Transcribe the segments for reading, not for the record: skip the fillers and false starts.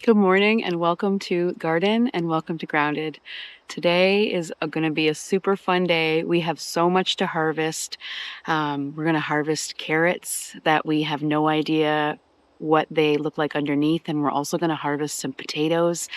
Good morning and welcome to Garden and welcome to Grounded. Today is going to be a super fun day. We have so much to harvest. We're going to harvest carrots that we have no idea what they look like underneath, and we're also going to harvest some potatoes.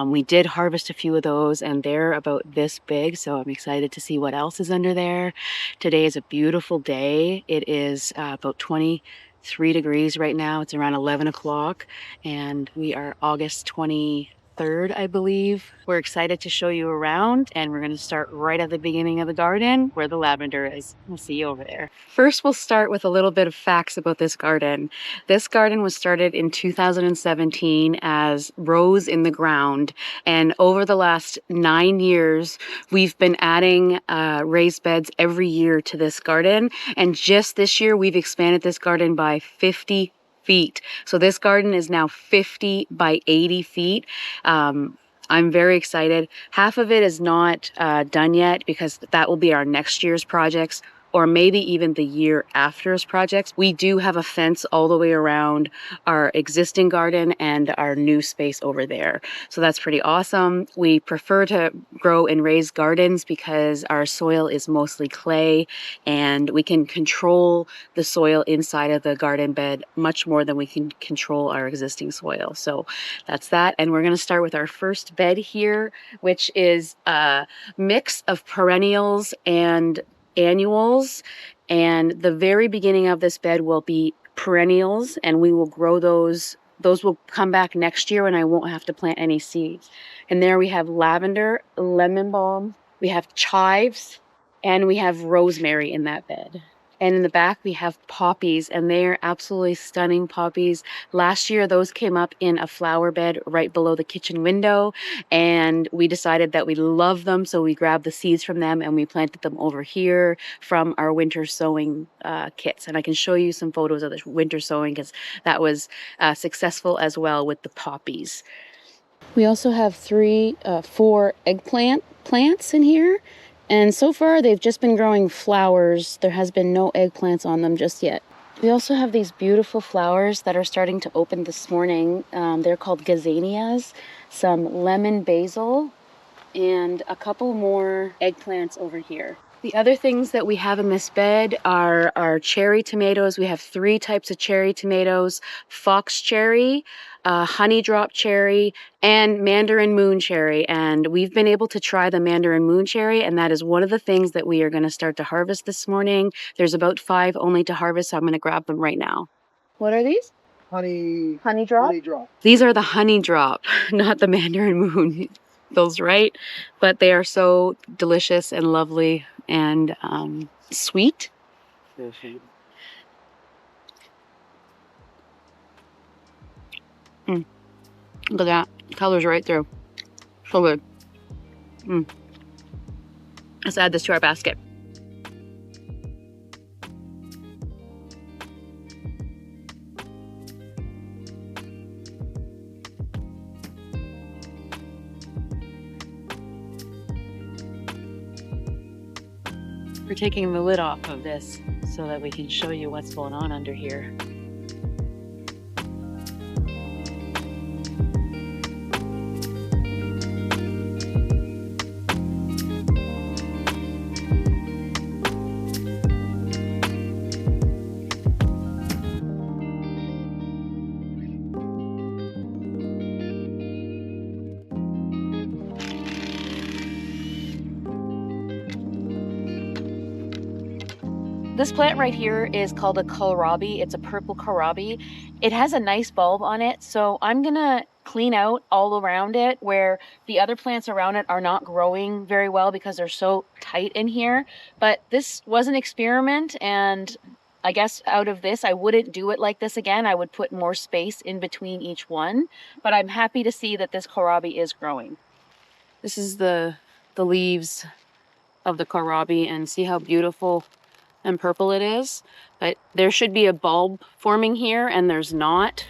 We did harvest a few of those and they're about this big, so I'm excited to see what else is under there. Today is a beautiful day. It is about 23 degrees right now. It's around 11 o'clock and we are August 23rd, I believe. We're excited to show you around, and we're going to start right at the beginning of the garden where the lavender is. We'll see you over there. First, we'll start with a little bit of facts about this garden. This garden was started in 2017 as rows in the ground, and over the last 9 years, we've been adding raised beds every year to this garden, and just this year, we've expanded this garden by 50 feet. So this garden is now 50 by 80 feet. I'm very excited. Half of it is not done yet because that will be our next year's projects, or maybe even the year after's projects. We do have a fence all the way around our existing garden and our new space over there. So that's pretty awesome. We prefer to grow in raised gardens because our soil is mostly clay and we can control the soil inside of the garden bed much more than we can control our existing soil. So that's that. And we're going to start with our first bed here, which is a mix of perennials and annuals, and the very beginning of this bed will be perennials, and we will grow those will come back next year and I won't have to plant any seeds. And there we have lavender, lemon balm, we have chives, and we have rosemary in that bed. And in the back we have poppies, and they are absolutely stunning poppies. Last year those came up in a flower bed right below the kitchen window, and we decided that we love them, so we grabbed the seeds from them and we planted them over here from our winter sowing kits. And I can show you some photos of the winter sowing because that was successful as well with the poppies. We also have 4 eggplant plants in here. And so far, they've just been growing flowers. There has been no eggplants on them just yet. We also have these beautiful flowers that are starting to open this morning. They're called gazanias, some lemon basil, and a couple more eggplants over here. The other things that we have in this bed are our cherry tomatoes. We have 3 types of cherry tomatoes: fox cherry, honey drop cherry, and mandarin moon cherry. And we've been able to try the mandarin moon cherry, and that is one of the things that we are going to start to harvest this morning. There's about 5 only to harvest, so I'm going to grab them right now. What are these? Honey drop? Honey drop. These are the honey drop, not the mandarin moon. Those right, but they are so delicious and lovely and sweet. Look at that, colors right through, so good. Let's add this to our basket. We're taking the lid off of this so that we can show you what's going on under here. This plant right here is called a kohlrabi. It's a purple kohlrabi. It has a nice bulb on it, so I'm gonna clean out all around it where the other plants around it are not growing very well because they're so tight in here. But this was an experiment, and I guess out of this, I wouldn't do it like this again. I would put more space in between each one, but I'm happy to see that this kohlrabi is growing. This is the leaves of the kohlrabi, and see how beautiful and purple it is. But there should be a bulb forming here, and there's not.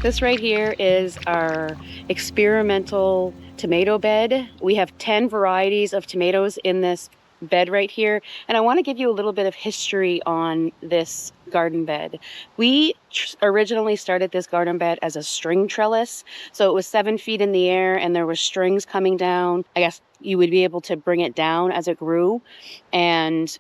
This right here is our experimental tomato bed. We have 10 varieties of tomatoes in this bed right here. And I want to give you a little bit of history on this garden bed. We originally started this garden bed as a string trellis. So it was 7 feet in the air and there were strings coming down. I guess you would be able to bring it down as it grew. And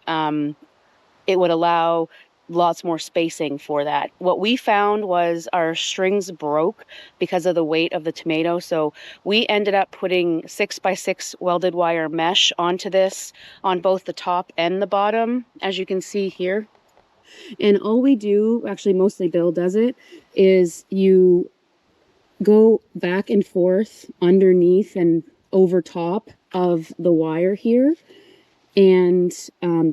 it would allow lots more spacing for that. What we found was our strings broke because of the weight of the tomato. So we ended up putting 6x6 welded wire mesh onto this on both the top and the bottom, as you can see here. And all we do, actually mostly Bill does it, is you go back and forth underneath and over top of the wire here. And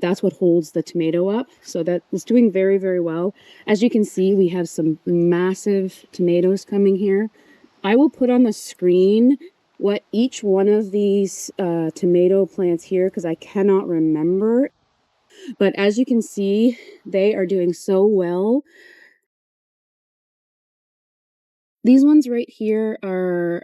that's what holds the tomato up. So that is doing very, very well. As you can see, we have some massive tomatoes coming here. I will put on the screen what each one of these tomato plants here, because I cannot remember. But as you can see, they are doing so well. These ones right here are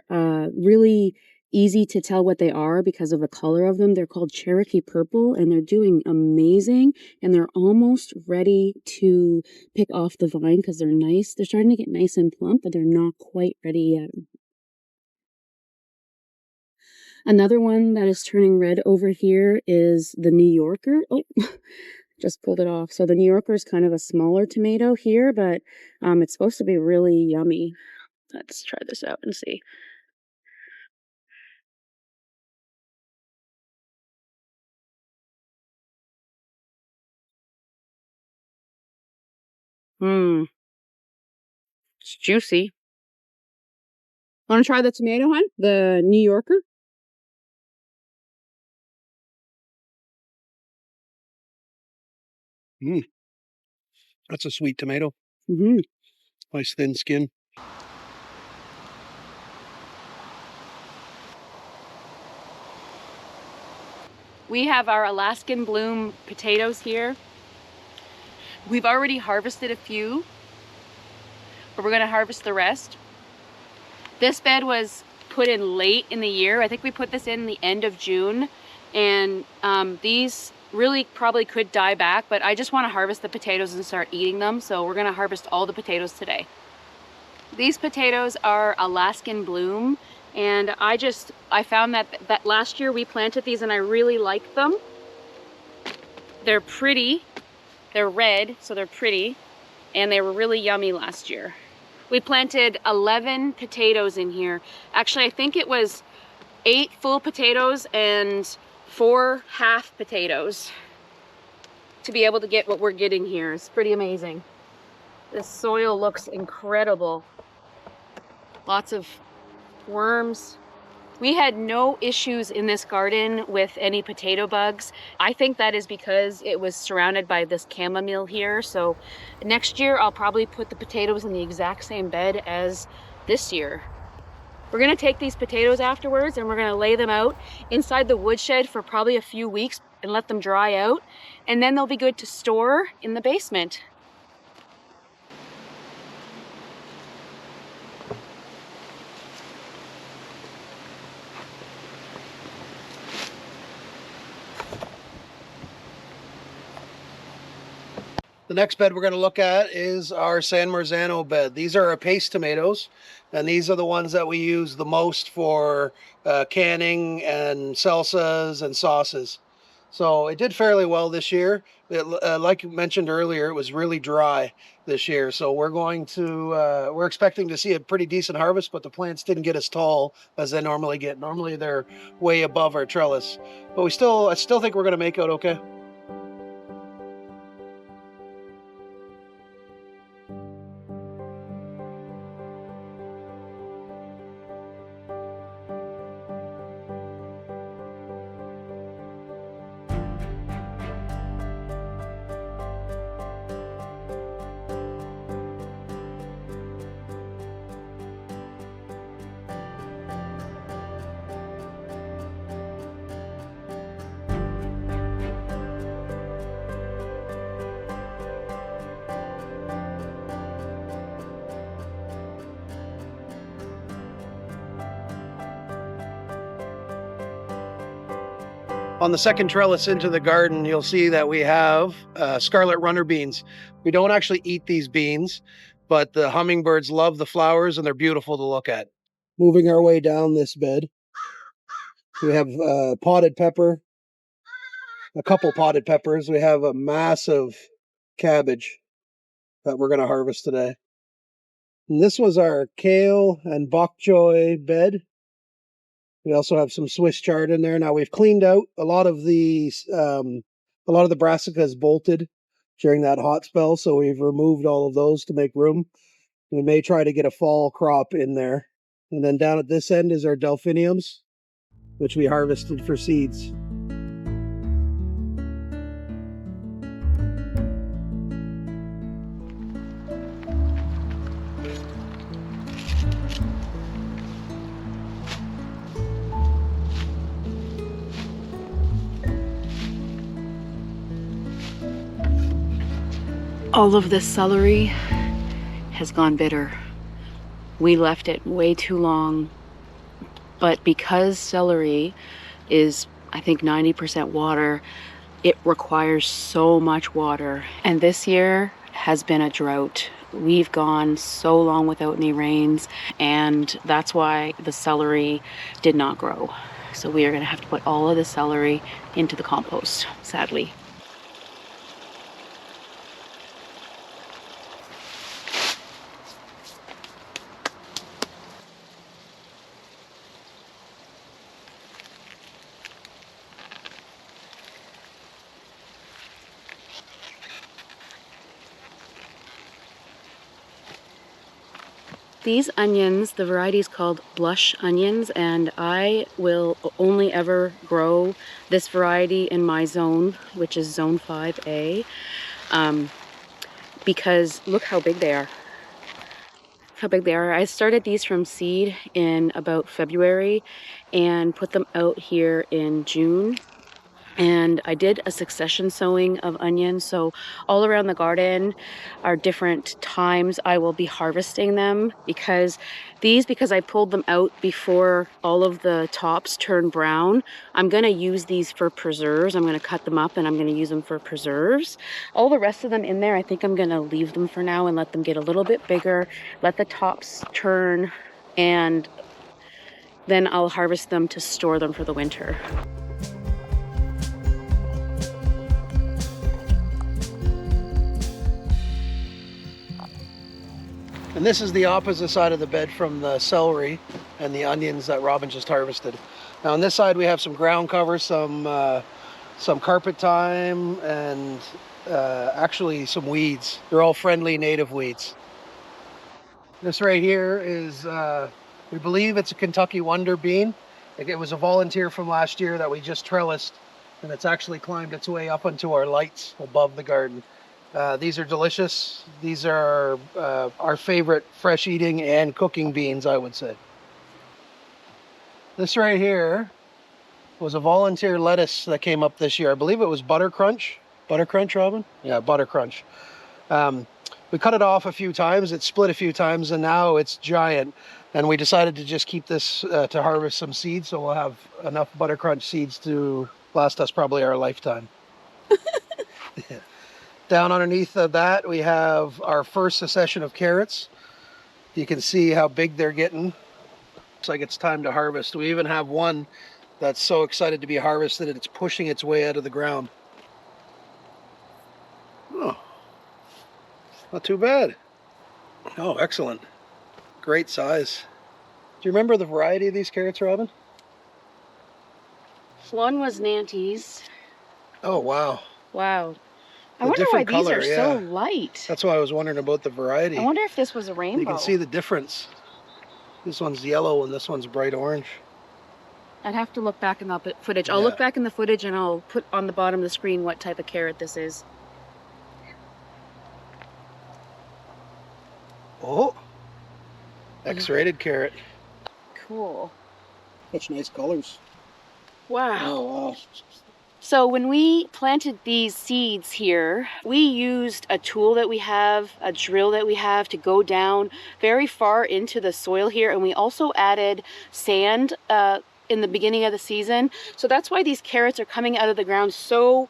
really easy to tell what they are because of the color of them. They're called Cherokee Purple, and they're doing amazing. And they're almost ready to pick off the vine because they're nice. They're starting to get nice and plump, but they're not quite ready yet. Another one that is turning red over here is the New Yorker. Oh, just pulled it off. So the New Yorker is kind of a smaller tomato here, but it's supposed to be really yummy. Let's try this out and see. It's juicy. Want to try the tomato, hon? The New Yorker? That's a sweet tomato. Mm-hmm. Nice thin skin. We have our Alaskan bloom potatoes here. We've already harvested a few, but we're going to harvest the rest. This bed was put in late in the year. I think we put this in the end of June, and these really probably could die back, but I just want to harvest the potatoes and start eating them, so we're going to harvest all the potatoes today. These potatoes are Alaskan bloom, and I found that last year we planted these and I really liked them. They're pretty, they're red, so they're pretty, and they were really yummy last year. We planted 11 potatoes in here. Actually, I think it was 8 full potatoes and 4 half potatoes to be able to get what we're getting here. It's pretty amazing. This soil looks incredible. Lots of worms. We had no issues in this garden with any potato bugs. I think that is because it was surrounded by this chamomile here. So next year I'll probably put the potatoes in the exact same bed as this year. We're gonna take these potatoes afterwards and we're gonna lay them out inside the woodshed for probably a few weeks and let them dry out. And then they'll be good to store in the basement. The next bed we're going to look at is our San Marzano bed. These are our paste tomatoes, and these are the ones that we use the most for canning and salsas and sauces. So it did fairly well this year. Like you mentioned earlier, it was really dry this year. So we're expecting to see a pretty decent harvest, but the plants didn't get as tall as they normally get. Normally they're way above our trellis, but I still think we're going to make out okay. On the second trellis into the garden, you'll see that we have scarlet runner beans. We don't actually eat these beans, but the hummingbirds love the flowers and they're beautiful to look at. Moving our way down this bed, we have potted pepper, a couple potted peppers. We have a massive cabbage that we're going to harvest today. And this was our kale and bok choy bed. We also have some Swiss chard in there. Now we've cleaned out a lot of the brassicas bolted during that hot spell, so we've removed all of those to make room. We may try to get a fall crop in there. And then down at this end is our delphiniums, which we harvested for seeds. All of this celery has gone bitter. We left it way too long, but because celery is, I think, 90% water, it requires so much water. And this year has been a drought. We've gone so long without any rains, and that's why the celery did not grow. So we are going to have to put all of the celery into the compost, sadly. These onions, the variety is called blush onions, and I will only ever grow this variety in my zone, which is zone 5A, because look how big they are. How big they are. I started these from seed in about February and put them out here in June. And I did a succession sowing of onions, so all around the garden are different times I will be harvesting them, because I pulled them out before all of the tops turn brown. I'm going to use these for preserves. I'm going to cut them up and I'm going to use them for preserves. All the rest of them in there, I think I'm going to leave them for now and let them get a little bit bigger, let the tops turn, and then I'll harvest them to store them for the winter. And this is the opposite side of the bed from the celery and the onions that Robin just harvested. Now on this side we have some ground cover, some carpet thyme, and actually some weeds. They're all friendly native weeds. This right here is, we believe it's a Kentucky Wonder bean. It was a volunteer from last year that we just trellised, and it's actually climbed its way up onto our lights above the garden. These are delicious. These are our favorite fresh eating and cooking beans, I would say. This right here was a volunteer lettuce that came up this year. I believe it was Butter Crunch. Butter Crunch, Robin? Yeah, Butter Crunch. We cut it off a few times. It split a few times, and now it's giant. And we decided to just keep this to harvest some seeds, so we'll have enough Butter Crunch seeds to last us probably our lifetime. Yeah. Down underneath of that, we have our first succession of carrots. You can see how big they're getting. Looks like it's time to harvest. We even have one that's so excited to be harvested, it's pushing its way out of the ground. Oh, not too bad. Oh, excellent. Great size. Do you remember the variety of these carrots, Robin? One was Nantes. Oh, wow. Wow. I wonder why these are so light. That's why I was wondering about the variety. I wonder if this was a rainbow. You can see the difference. This one's yellow and this one's bright orange. I'd have to look back in the footage. I'll look back in the footage and I'll put on the bottom of the screen what type of carrot this is. Oh, X-rated carrot. Cool. Such nice colors. Wow. Oh, wow. So when we planted these seeds here, we used a tool that we have, a drill that we have, to go down very far into the soil here, and we also added sand in the beginning of the season. So that's why these carrots are coming out of the ground so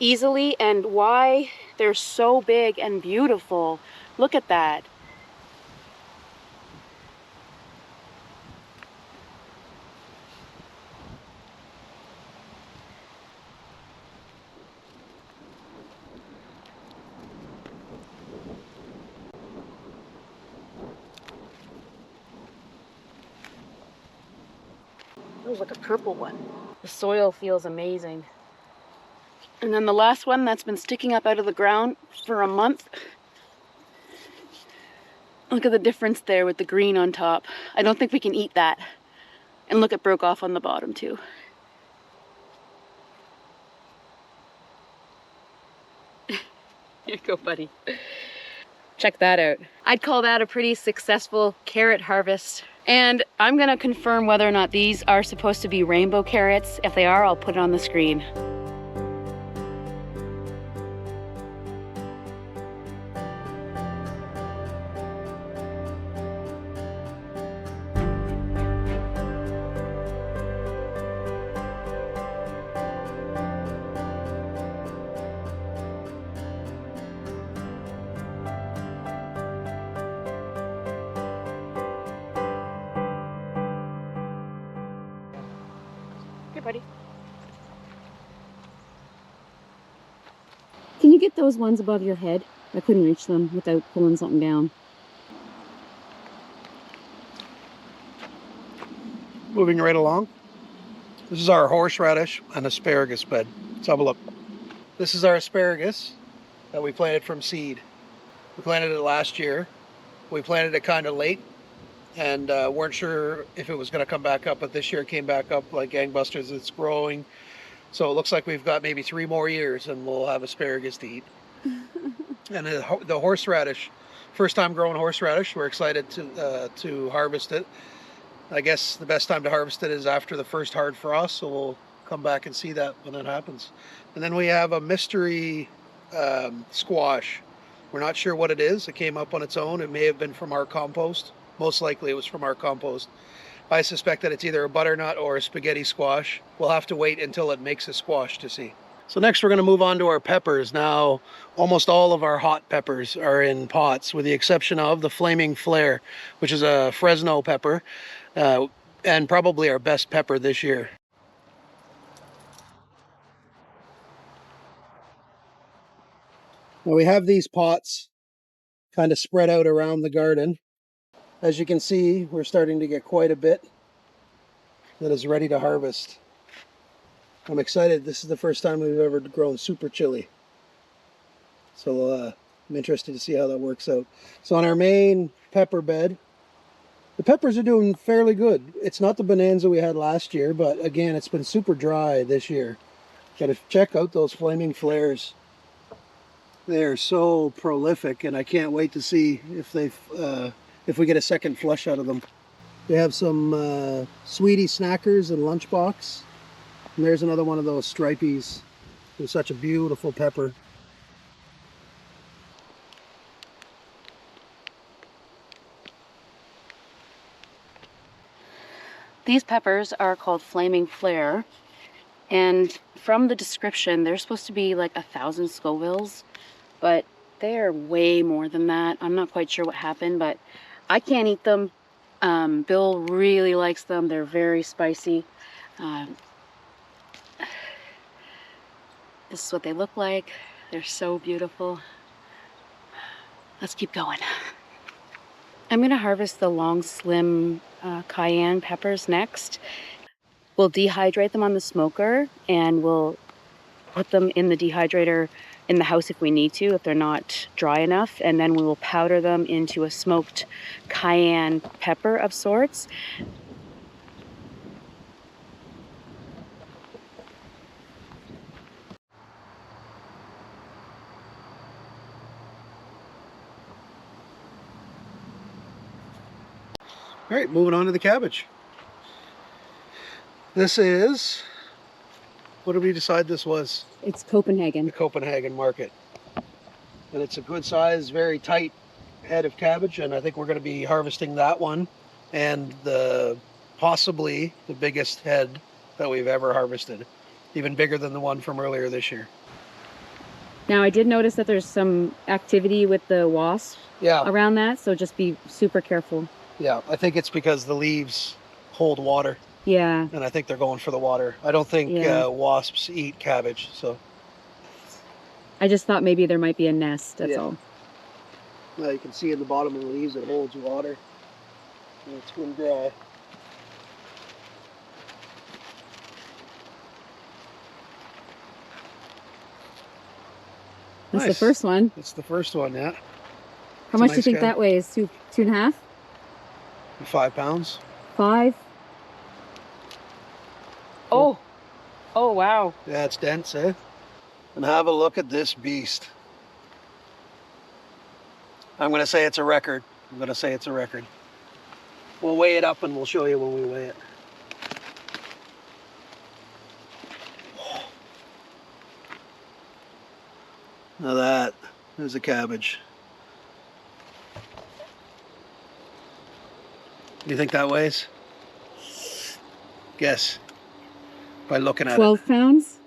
easily and why they're so big and beautiful. Look at that. Oh, look, a purple one. The soil feels amazing. And then the last one that's been sticking up out of the ground for a month. Look at the difference there with the green on top. I don't think we can eat that. And look, it broke off on the bottom too. Here you go, buddy. Check that out. I'd call that a pretty successful carrot harvest. And I'm gonna confirm whether or not these are supposed to be rainbow carrots. If they are, I'll put it on the screen. Here, buddy. Can you get those ones above your head? I couldn't reach them without pulling something down. Moving right along. This is our horseradish and asparagus bed. Let's have a look. This is our asparagus that we planted from seed. We planted it last year. We planted it kind of late and weren't sure if it was going to come back up, but this year it came back up like gangbusters. It's growing. So it looks like we've got maybe 3 more years and we'll have asparagus to eat. And the horseradish, first time growing horseradish, we're excited to harvest it. I guess the best time to harvest it is after the first hard frost, so we'll come back and see that when that happens. And then we have a mystery squash. We're not sure what it is. It came up on its own. It may have been from our compost. Most likely it was from our compost. I suspect that it's either a butternut or a spaghetti squash. We'll have to wait until it makes a squash to see. So next we're going to move on to our peppers. Now, almost all of our hot peppers are in pots, with the exception of the Flaming Flare, which is a Fresno pepper, and probably our best pepper this year. Now we have these pots kind of spread out around the garden. As you can see, we're starting to get quite a bit that is ready to harvest. I'm excited. This is the first time we've ever grown super chili. So I'm interested to see how that works out. So on our main pepper bed, the peppers are doing fairly good. It's not the bonanza we had last year, but again, it's been super dry this year. Gotta check out those Flaming Flares. They're so prolific, and I can't wait to see if we get a second flush out of them. We have some sweetie snackers and lunchbox. And there's another one of those stripies. It's such a beautiful pepper. These peppers are called Flaming Flare, and from the description, they're supposed to be like 1,000 Scovilles, but they are way more than that. I'm not quite sure what happened, but I can't eat them. Bill really likes them. They're very spicy. This is what they look like. They're so beautiful. Let's keep going. I'm gonna harvest the long, slim cayenne peppers next. We'll dehydrate them on the smoker and we'll put them in the dehydrator in the house if we need to, if they're not dry enough, and then we will powder them into a smoked cayenne pepper of sorts. All right, moving on to the cabbage. This is, what did we decide this was? It's Copenhagen. The Copenhagen market. And it's a good size, very tight head of cabbage, and I think we're going to be harvesting that one and the possibly the biggest head that we've ever harvested, even bigger than the one from earlier this year. Now, I did notice that there's some activity with the wasps around that, so just be super careful. Yeah, I think it's because the leaves hold water. Yeah. And I think they're going for the water. I don't think wasps eat cabbage, so. I just thought maybe there might be a nest, that's all. Well, you can see in the bottom of the leaves it holds water. And it's going dry. That's the first one. That's the first one, yeah. How much do you think that weighs? 2.5? 5 pounds. 5? Oh. Oh, wow. Yeah, it's dense, eh? And have a look at this beast. I'm going to say it's a record. I'm going to say it's a record. We'll weigh it up and we'll show you when we weigh it. Now that is a cabbage. Do you think that weighs? Guess. By looking at 12 pounds?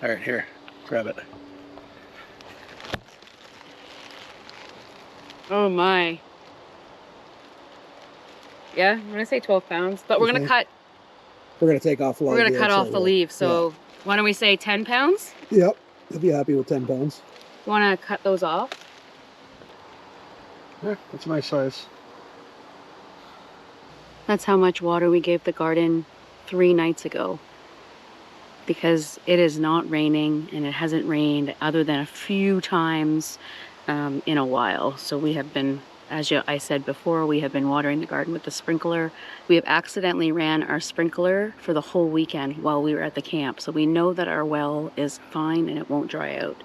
All right, here, grab it. Oh my. Yeah, I'm gonna say 12 pounds, but we're gonna cut. We're gonna take off. We're gonna cut off the leaves. So why don't we say 10 pounds? Yep, I'll be happy with 10 pounds. You wanna cut those off? Yeah, that's a nice size. That's how much water we gave the garden 3 nights ago. Because it is not raining, and it hasn't rained other than a few times in a while. So we have been, as I said before, we have been watering the garden with the sprinkler. We have accidentally ran our sprinkler for the whole weekend while we were at the camp. So we know that our well is fine and it won't dry out.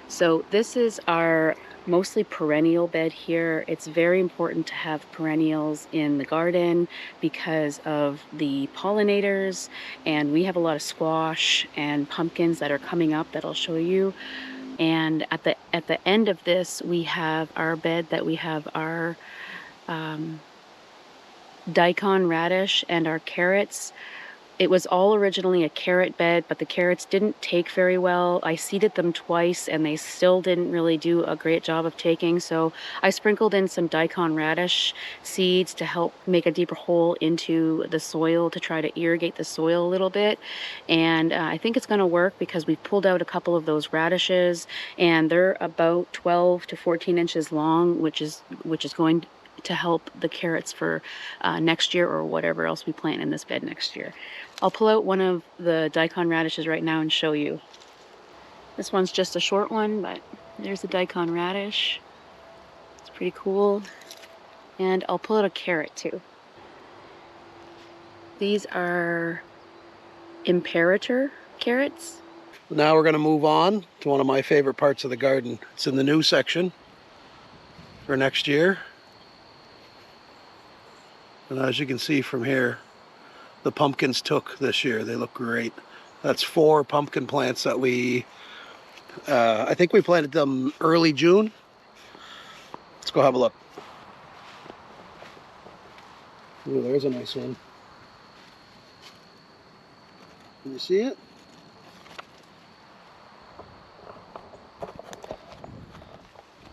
So this is our mostly perennial bed here. It's very important to have perennials in the garden because of the pollinators, and we have a lot of squash and pumpkins that are coming up that I'll show you. And at the end of this, we have our bed that we have our daikon radish and our carrots. It was all originally a carrot bed, but the carrots didn't take very well. I seeded them twice and they still didn't really do a great job of taking. So I sprinkled in some daikon radish seeds to help make a deeper hole into the soil to try to irrigate the soil a little bit. And I think it's gonna work because we pulled out a couple of those radishes and they're about 12 to 14 inches long, which is going to help the carrots for next year or whatever else we plant in this bed next year. I'll pull out one of the daikon radishes right now and show you. This one's just a short one, but there's the daikon radish. It's pretty cool. And I'll pull out a carrot too. These are Imperator carrots. Now we're going to move on to one of my favorite parts of the garden. It's in the new section for next year. And as you can see from here, the pumpkins took this year. They look great. That's 4 pumpkin plants that I think we planted them early June. Let's go have a look. Ooh, there's a nice one. Can you see it?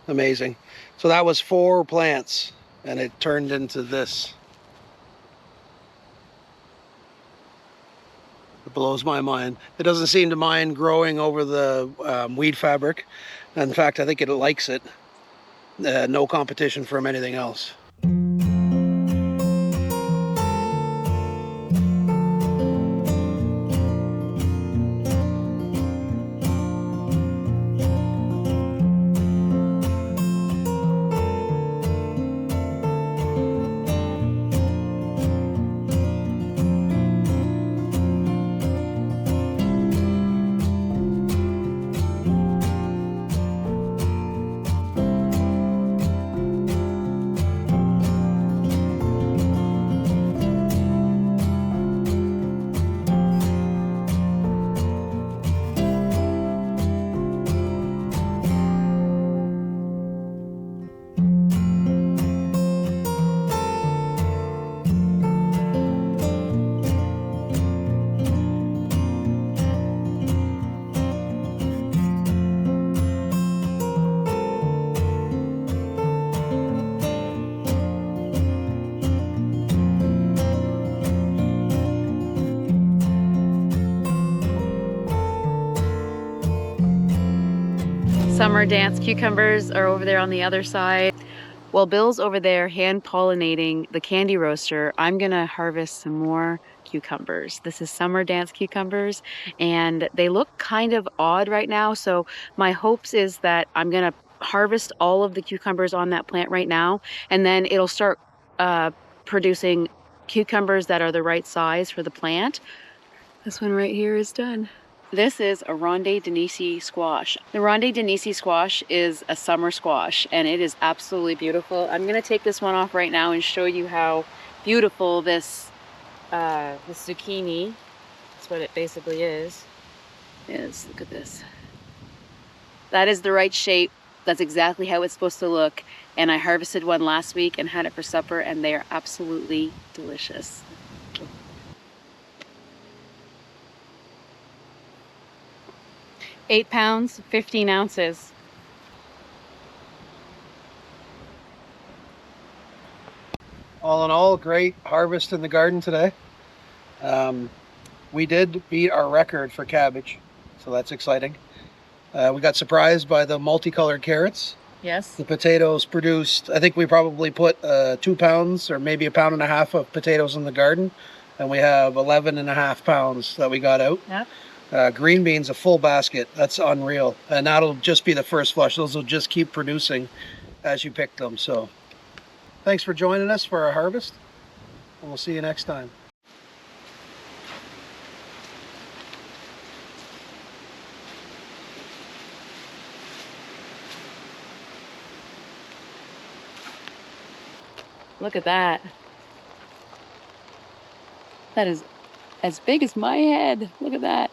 Amazing. So that was 4 plants and it turned into this. It blows my mind. It doesn't seem to mind growing over the weed fabric. In fact, I think it likes it. No competition from anything else. summer dance cucumbers are over there on the other side. While Bill's over there hand pollinating the candy roaster, I'm gonna harvest some more cucumbers. This is summer dance cucumbers, and they look kind of odd right now. So my hopes is that I'm gonna harvest all of the cucumbers on that plant right now, and then it'll start uh, producing cucumbers that are the right size for the plant. This one right here is done. This is a Ronde Denisi squash. The Ronde Denisi squash is a summer squash, and it is absolutely beautiful. I'm gonna take this one off right now and show you how beautiful this zucchini, that's what it basically is. Look at this. That is the right shape. That's exactly how it's supposed to look. And I harvested one last week and had it for supper, and they are absolutely delicious. 8 pounds, 15 ounces. All in all, great harvest in the garden today. We did beat our record for cabbage, so that's exciting. We got surprised by the multicolored carrots. Yes. The potatoes produced, I think we probably put 2 pounds or maybe 1.5 pounds of potatoes in the garden, and we have 11.5 pounds that we got out. Yep. Green beans, a full basket. That's unreal. And that'll just be the first flush. Those will just keep producing as you pick them. So thanks for joining us for our harvest, and we'll see you next time. Look at that. That is as big as my head. Look at that.